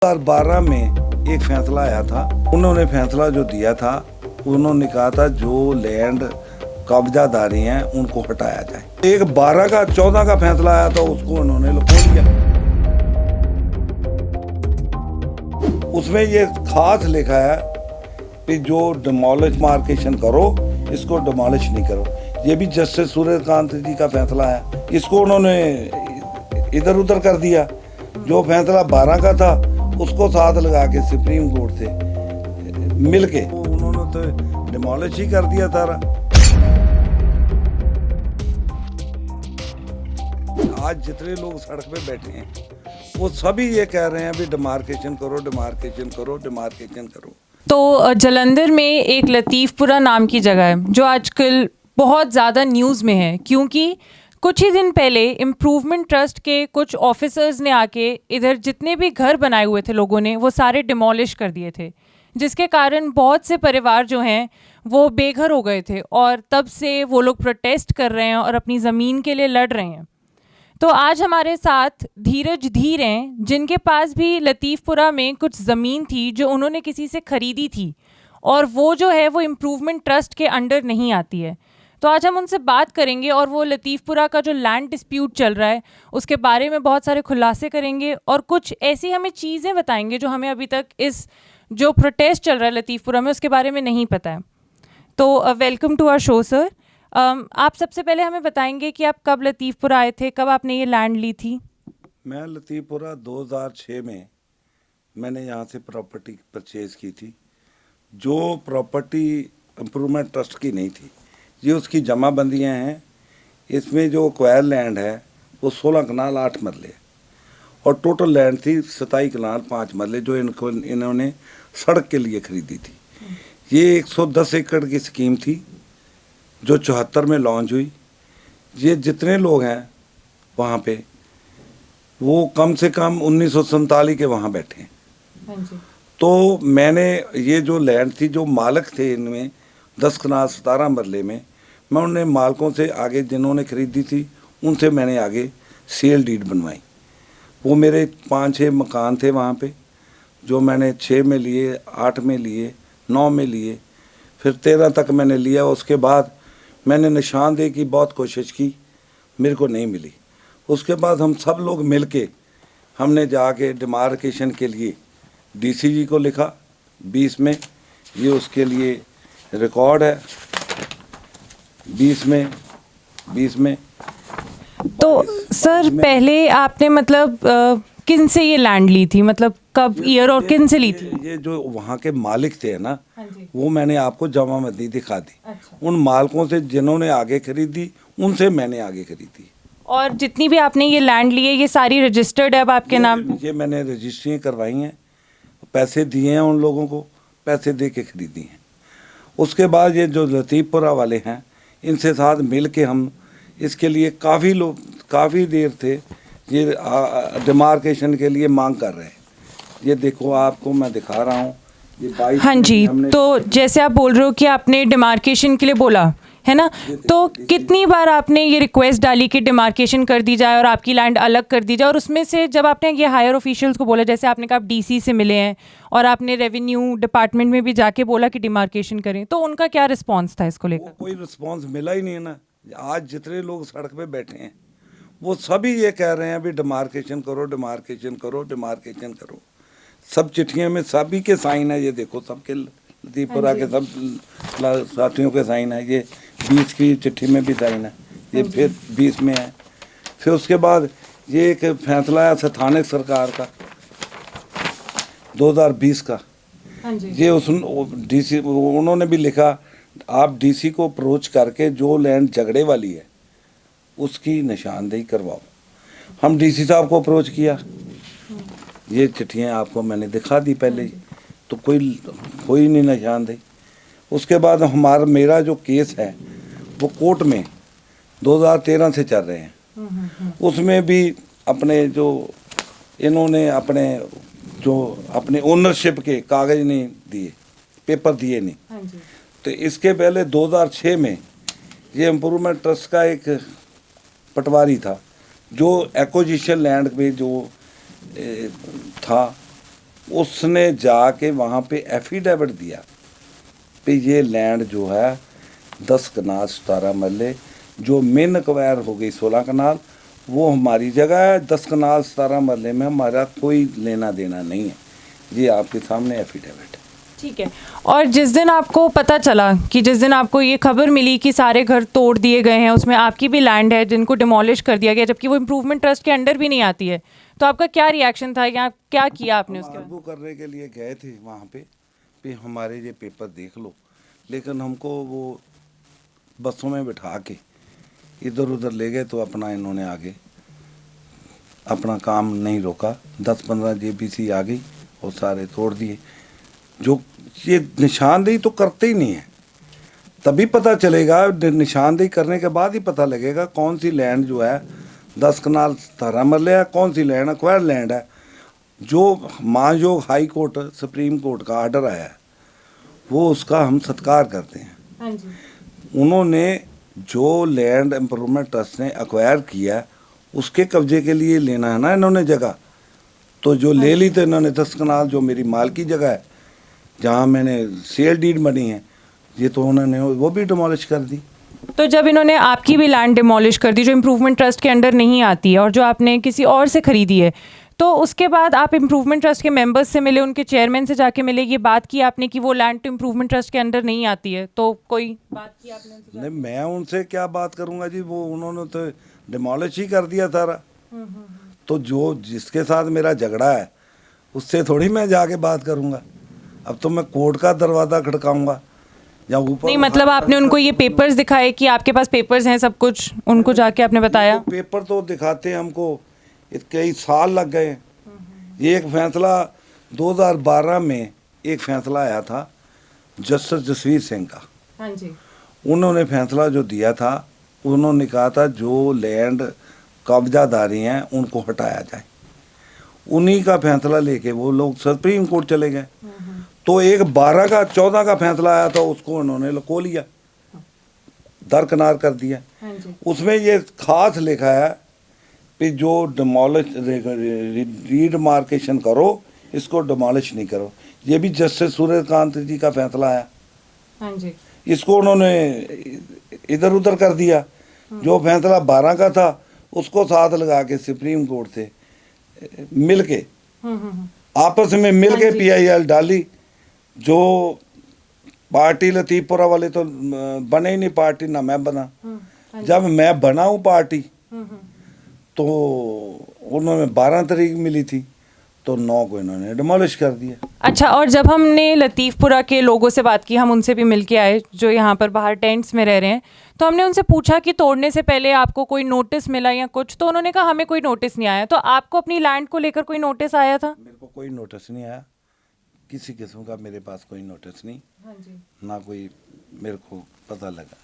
2012 में एक फैसला आया था। उन्होंने फैसला जो दिया था, उन्होंने कहा था जो लैंड कब्जादारी हैं उनको हटाया जाए। एक 12 का 14 का फैसला आया था, उसको उन्होंने लुको लिया। उसमें ये खास लिखा है कि जो डिमोलिश मार्केशन करो, इसको डिमोलिश नहीं करो। ये भी जस्टिस सूर्यकांत जी का फैसला है, इसको उन्होंने इधर उधर कर दिया। जो फैसला 12 का था उसको साथ लगा के सुप्रीम कोर्ट से मिलके उन्होंने तो डिमोलिश ही कर दिया सारा। आज जितने लोग सड़क पे बैठे हैं वो सभी ये कह रहे हैं भी डिमार्केशन करो, डिमार्केशन करो, डिमार्केशन करो। तो जलंधर में एक लतीफ़पुरा नाम की जगह है जो आजकल बहुत ज़्यादा न्यूज़ में है, क्योंकि कुछ ही दिन पहले इम्प्रूवमेंट ट्रस्ट के कुछ ऑफिसर्स ने आके इधर जितने भी घर बनाए हुए थे लोगों ने वो सारे डिमोलिश कर दिए थे, जिसके कारण बहुत से परिवार जो हैं वो बेघर हो गए थे और तब से वो लोग प्रोटेस्ट कर रहे हैं और अपनी ज़मीन के लिए लड़ रहे हैं। तो आज हमारे साथ धीरज धीर हैं, जिनके पास भी लतीफ़पुरा में कुछ ज़मीन थी जो उन्होंने किसी से ख़रीदी थी और वो जो है वो इम्प्रूवमेंट ट्रस्ट के अंडर नहीं आती है। तो आज हम उनसे बात करेंगे और वो लतीफ़पुरा का जो लैंड डिस्प्यूट चल रहा है उसके बारे में बहुत सारे खुलासे करेंगे और कुछ ऐसी हमें चीज़ें बताएंगे जो हमें अभी तक इस जो प्रोटेस्ट चल रहा है लतीफ़पुरा में उसके बारे में नहीं पता है। तो welcome to our show sir. आप सबसे पहले हमें बताएंगे कि आप कब लतीफ़पुरा आए थे, कब आपने ये लैंड ली थी? मैं लतीफ़पुरा 2006 में मैंने यहाँ से प्रॉपर्टी परचेज़ की थी। जो प्रॉपर्टी इम्प्रूवमेंट ट्रस्ट की नहीं थी, ये उसकी जमाबंदियाँ हैं। इसमें जो क्वायर लैंड है वो 16 कनाल 8 मरले और टोटल लैंड थी 27 कनाल 5 मरले, जो इन्होंने सड़क के लिए ख़रीदी थी। ये 110 एकड़ की स्कीम थी जो 74 में लॉन्च हुई। ये जितने लोग हैं वहाँ पे वो कम से कम 1947 के वहाँ बैठे हैं। हाँ जी। तो मैंने ये जो लैंड थी, जो मालिक थे इनमें 10 कनाल 17 मरले में, मैं उन्हें मालिकों से आगे जिन्होंने ख़रीदी थी उनसे मैंने आगे सेल डीड बनवाई। वो मेरे 5-6 मकान थे वहाँ पे, जो मैंने 6 में लिए, 8 में लिए, 9 में लिए, फिर 13 तक मैंने लिया। उसके बाद मैंने निशानदेही की बहुत कोशिश की, मेरे को नहीं मिली। उसके बाद हम सब लोग मिलके हमने जाके डिमार्केशन के लिए डीसी जी को लिखा 20 में, ये उसके लिए रिकॉर्ड है 20 में। तो सर पहले आपने मतलब किन से ये लैंड ली थी, मतलब कब, ईयर और किन से ली थी? ये जो वहाँ के मालिक थे ना, हाँ जी। वो मैंने आपको जमाबंदी दिखा दी। अच्छा। उन मालिकों से जिन्होंने आगे खरीदी उनसे मैंने आगे खरीदी। और जितनी भी आपने ये लैंड ली है ये सारी रजिस्टर्ड है अब आपके नाम पे? ये मैंने रजिस्ट्री करवाई हैं, पैसे दिए हैं उन लोगों को, पैसे दे के खरीदी हैं। उसके बाद ये जो लतीफ़पुरा वाले हैं इनसे साथ मिल के हम इसके लिए काफ़ी देर थे ये डिमार्केशन के लिए मांग कर रहे हैं। ये देखो, आपको मैं दिखा रहा हूँ, ये 22 हाँ जी। तो जैसे आप बोल रहे हो कि आपने डिमार्केशन के लिए बोला है ना, तो कितनी बार आपने ये रिक्वेस्ट डाली कि डिमार्केशन कर दी जाए और आपकी लैंड अलग कर दी जाए? और उसमें से जब आपने ये हायर ऑफिशियल्स को बोला, जैसे आपने कहा आप डीसी से मिले हैं और आपने रेवेन्यू डिपार्टमेंट में भी जाके बोला कि डिमार्केशन करें, तो उनका क्या रिस्पॉन्स था इसको लेकर? कोई रिस्पॉन्स मिला ही नहीं है ना। आज जितने लोग सड़क पे बैठे हैं वो सभी ये कह रहे हैं भी डिमार्केशन करो, डिमार्केशन करो, डिमार्केशन करो। सब चिट्ठियों में सभी के साइन है, ये देखो सबके लतीफ़पुरा के सब साथियों के साइन है। ये 20 की चिट्ठी में भी साइन है, ये फिर 20 में है। फिर उसके बाद ये एक फैसला है स्थानिक सरकार का 2020 का। हाँ जी। ये उस डीसी उन्होंने भी लिखा, आप डीसी को अप्रोच करके जो लैंड झगड़े वाली है उसकी निशानदेही करवाओ। हम डीसी साहब को अप्रोच किया, ये चिट्ठियाँ आपको मैंने दिखा दी पहले ही, तो कोई नहीं निशानदेही। उसके बाद मेरा जो केस है वो कोर्ट में 2013 से चल रहे हैं। उसमें भी अपने जो इन्होंने अपने ओनरशिप के कागज़ नहीं दिए, पेपर दिए नहीं। हाँ जी। तो इसके पहले 2006 में ये इम्प्रूवमेंट ट्रस्ट का एक पटवारी था जो एक्विजिशन लैंड पे जो था उसने जाके वहाँ पे एफिडेविट दिया कि ये लैंड जो है 10 कनाल 17 मरले जो मेन एक्वायर हो गई 16 कनाल वो हमारी जगह है। 10 कनाल 17 मरले में हमारा कोई लेना देना नहीं है। ये आपके सामने एफिडेविट है। ठीक है। और जिस दिन आपको पता चला कि जिस दिन आपको ये खबर मिली कि सारे घर तोड़ दिए गए हैं, उसमें आपकी भी लैंड है जिनको डिमोलिश कर दिया गया, जबकि वो इम्प्रूवमेंट ट्रस्ट के अंडर भी नहीं आती है, तो आपका क्या रिएक्शन था या क्या किया आपने उसके बाद? आर्गू करने के लिए गए थे वहाँ पे हमारे ये पेपर देख लो, लेकिन हमको वो बसों में बिठा के इधर उधर ले गए, तो अपना इन्होंने आगे अपना काम नहीं रोका। 10-15 जेबीसी आ गई और सारे तोड़ दिए। जो ये निशानदेही तो करते ही नहीं है, तभी पता चलेगा, निशानदेही करने के बाद ही पता लगेगा कौन सी लैंड जो है 10 कनाल 17 मरले है, कौन सी लैंड एक्वायर लैंड है। जो मानयोग हाई कोर्ट सुप्रीम कोर्ट का आर्डर आया है वो उसका हम सत्कार करते हैं। हाँ जी। उन्होंने जो लैंड इम्प्रूवमेंट ट्रस्ट ने एक्वायर किया उसके कब्जे के लिए लेना है ना इन्होंने जगह, तो जो ले ली तो इन्होंने 10 कनाल जो मेरी माल की जगह है जहाँ मैंने सेल डीड बनी है, ये तो उन्होंने वो भी डिमोलिश कर दी। तो जब इन्होंने आपकी भी लैंड डिमोलिश कर दी जो इम्प्रूवमेंट ट्रस्ट के अंडर नहीं आती है और जो आपने किसी और से खरीदी है, तो उसके बाद आप इम्प्रूवमेंट ट्रस्ट के मेंबर्स से मिले, उनके चेयरमैन से जाके मिले, ये बात की आपने कि वो लैंड तो इम्प्रूवमेंट ट्रस्ट के अंडर नहीं आती है, तो कोई बात की आपने उनसे जाके? नहीं, मैं उनसे क्या बात करूंगा जी, वो उन्होंने तो डिमोलिश ही कर दिया सारा। तो जो जिसके साथ मेरा झगड़ा है उससे थोड़ी मैं जाके बात करूंगा। अब तो मैं कोर्ट का दरवाज़ा खड़काऊंगा या ऊपर। नहीं, मतलब आपने उनको ये पेपर्स दिखाए कि आपके पास पेपर्स हैं सब कुछ, उनको जाके आपने बताया? पेपर तो दिखाते हैं हमको, कई साल लग गए। ये एक फैसला 2012 में एक फैसला आया था जस्टिस जसवीर सिंह का। हाँ जी। उन्होंने फैसला जो दिया था, उन्होंने कहा था जो लैंड कब्जादारी हैं उनको हटाया जाए। उन्हीं का फैसला लेके वो लोग सुप्रीम कोर्ट चले गए। तो एक 12 का 14 का फैसला आया था, उसको उन्होंने लको लिया, दरकिनार कर दिया। हाँ जी। उसमें ये खास लिखा है कि जो डिमोलिश रीडमार्केशन करो, इसको डिमोलिश नहीं करो। ये भी जस्टिस सूर्यकांत जी का फैसला आया। हाँ जी। इसको उन्होंने इधर उधर कर दिया। जो फैसला 12 का था उसको साथ लगा के सुप्रीम कोर्ट से मिलके आपस में मिलके PIL डाली। जो पार्टी लतीफपुरा वाले तो बने ही नहीं पार्टी, ना मैं बना। जब मैं बना हूँ पार्टी तो उन्होंने 12 तारीख मिली थी, तो 9 को इन्होंने डिमोलिश कर दिया। अच्छा, और जब हमने लतीफपुरा के लोगों से बात की, हम उनसे भी मिल के आए जो यहाँ पर बाहर टेंट्स में रह रहे हैं, तो हमने उनसे पूछा कि तोड़ने से पहले आपको कोई नोटिस मिला या कुछ, तो उन्होंने कहा हमें कोई नोटिस नहीं आया। तो आपको अपनी लैंड को लेकर कोई नोटिस आया था? मेरे को कोई नोटिस नहीं आया, किसी किस्म का मेरे पास कोई नोटिस नहीं। हाँ जी। ना कोई मेरे को पता लगा।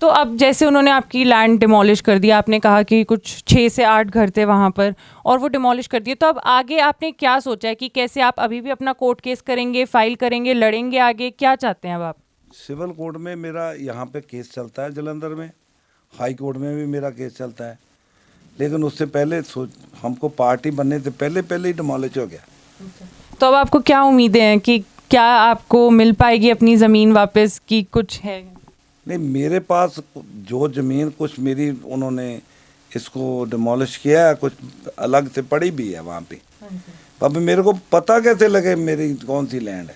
तो अब जैसे उन्होंने आपकी लैंड डिमोलिश कर दिया, आपने कहा कि कुछ 6 से 8 घर थे वहाँ पर और वो डिमोलिश कर दिए, तो अब आगे आपने क्या सोचा है कि कैसे आप अभी भी अपना कोर्ट केस करेंगे, फाइल करेंगे, लड़ेंगे, आगे क्या चाहते हैं अब आप? सिविल कोर्ट में मेरा यहाँ पे केस चलता है जलंधर में, हाई कोर्ट में भी मेरा केस चलता है, लेकिन उससे पहले हमको पार्टी बनने से पहले ही डिमोलिश हो गया। तो अब आपको क्या उम्मीदें हैं कि क्या आपको मिल पाएगी अपनी ज़मीन वापस, की कुछ है? नहीं, मेरे पास जो ज़मीन कुछ मेरी उन्होंने इसको डिमोलिश किया है, कुछ अलग से पड़ी भी है वहाँ पे। अब मेरे को पता कैसे लगे मेरी कौन सी लैंड है?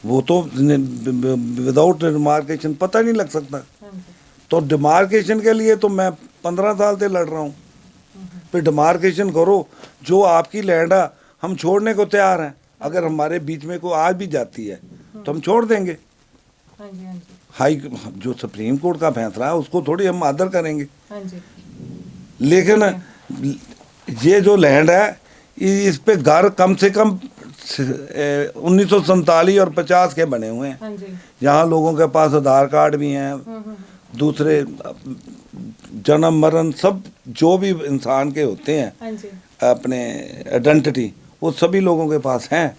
वो तो विदाउट डिमार्केशन पता नहीं लग सकता। तो डिमार्केशन के लिए तो मैं 15 साल से लड़ रहा हूँ। फिर डिमार्केशन करो, जो आपकी लैंड है हम छोड़ने को तैयार हैं। अगर हमारे बीच में कोई आ भी जाती है तो हम छोड़ देंगे। हाई जो सुप्रीम कोर्ट का फैसला है उसको थोड़ी हम आदर करेंगे। लेकिन ये जो लैंड है इस पे घर कम से कम 1947 और 50 के बने हुए हैं। यहाँ लोगों के पास आधार कार्ड भी हैं, दूसरे जन्म मरण सब जो भी इंसान के होते हैं अपने आइडेंटिटी, वो सभी लोगों के पास हैं।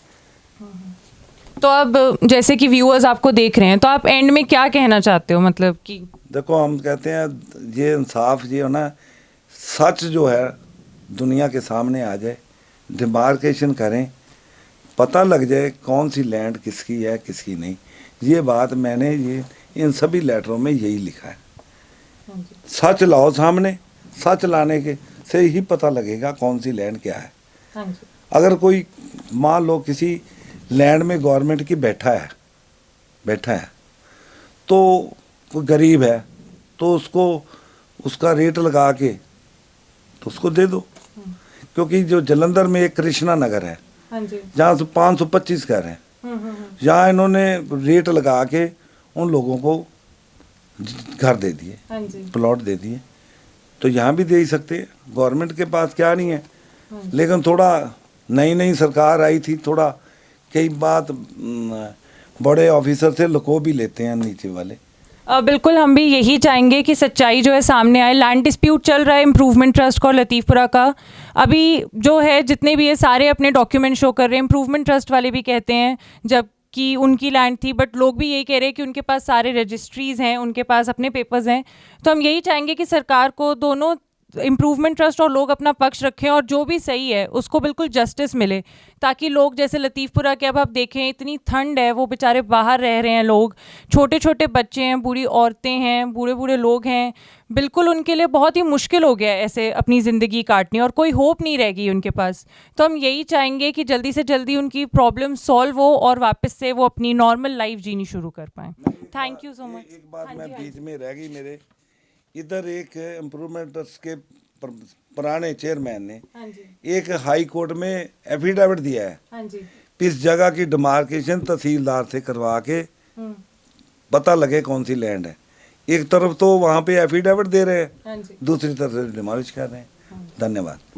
तो अब जैसे कि व्यूअर्स आपको देख रहे हैं, तो आप एंड में क्या कहना चाहते हो? मतलब कि देखो, हम कहते हैं ये इंसाफ, ये ना सच जो है दुनिया के सामने आ जाए, डिमार्केशन करें, पता लग जाए कौन सी लैंड किसकी है किसकी नहीं। ये बात मैंने ये इन सभी लेटरों में यही लिखा है। सच लाओ सामने, सच लाने के से ही पता लगेगा कौन सी लैंड क्या है। अगर कोई मान लो किसी लैंड में गवर्नमेंट की बैठा है तो कोई गरीब है तो उसको उसका रेट लगा के तो उसको दे दो। क्योंकि जो जलंधर में एक कृष्णा नगर है जहाँ से 525 घर हैं, यहाँ इन्होंने रेट लगा के उन लोगों को घर दे दिए, प्लॉट दे दिए। तो यहाँ भी दे ही सकते हैं, गवर्नमेंट के पास क्या नहीं है। लेकिन थोड़ा नई सरकार आई थी, थोड़ा कई बात बड़े ऑफिसर से लुको भी लेते हैं नीचे वाले। बिल्कुल, हम भी यही चाहेंगे कि सच्चाई जो है सामने आए। लैंड डिस्प्यूट चल रहा है इम्प्रूवमेंट ट्रस्ट का और लतीफ़पुरा का। अभी जो है जितने भी ये सारे अपने डॉक्यूमेंट शो कर रहे हैं। इम्प्रूवमेंट ट्रस्ट वाले भी कहते हैं जबकि उनकी लैंड थी, बट लोग भी यही कह रहे हैं कि उनके पास सारे रजिस्ट्रीज़ हैं, उनके पास अपने पेपर्स हैं। तो हम यही चाहेंगे कि सरकार को दोनों इम्प्रूवमेंट ट्रस्ट और लोग अपना पक्ष रखें और जो भी सही है उसको बिल्कुल जस्टिस मिले, ताकि लोग जैसे लतीफ़पुरा के अब आप देखें इतनी ठंड है, वो बेचारे बाहर रह रहे हैं लोग, छोटे छोटे बच्चे हैं, बूढ़ी औरतें हैं, बूढ़े बूढ़े लोग हैं। बिल्कुल उनके लिए बहुत ही मुश्किल हो गया है ऐसे अपनी ज़िंदगी काटनी और कोई होप नहीं रह गई उनके पास। तो हम यही चाहेंगे कि जल्दी से जल्दी उनकी प्रॉब्लम सॉल्व हो और वापस से वो अपनी नॉर्मल लाइफ जीनी शुरू कर पाएँ। Thank you so much. एक बात मैं बीच में रह गई मेरे, इधर एक इम्प्रूवमेंट ट्रस्ट के पुराने चेयरमैन ने एक हाई कोर्ट में एफिडेविट दिया है इस जगह की डिमार्केशन तहसीलदार से करवा के पता लगे कौन सी लैंड है। एक तरफ तो वहाँ पे एफिडेविट दे रहे हैं, दूसरी तरफ से डिमोलिश कर रहे हैं। धन्यवाद।